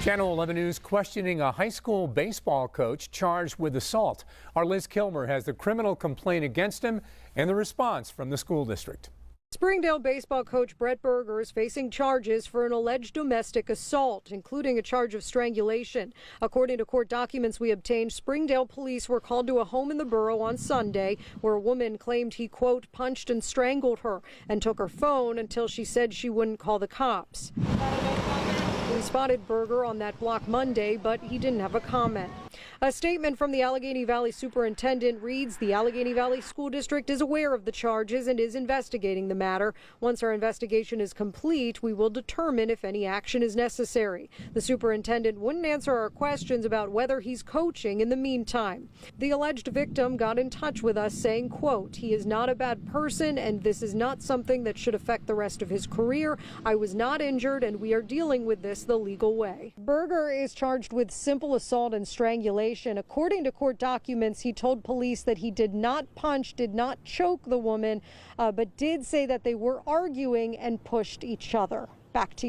Channel 11 News questioning a high school baseball coach charged with assault. Our Liz Kilmer has the criminal complaint against him and the response from the school district. Springdale baseball coach Brett Berger is facing charges for an alleged domestic assault, including a charge of strangulation. According to court documents we obtained, Springdale police were called to a home in the borough on Sunday where a woman claimed he, quote, punched and strangled her and took her phone until she said she wouldn't call the cops. We spotted Berger on that block Monday, but he didn't have a comment. A statement from the Allegheny Valley superintendent reads, the Allegheny Valley School District is aware of the charges and is investigating the matter. Once our investigation is complete, we will determine if any action is necessary. The superintendent wouldn't answer our questions about whether he's coaching in the meantime. The alleged victim got in touch with us saying, quote, he is not a bad person and this is not something that should affect the rest of his career. I was not injured and we are dealing with this the legal way. Berger is charged with simple assault and strangulation. According to court documents, he told police that he did not punch, did not choke the woman, but did say that they were arguing and pushed each other. Back to you.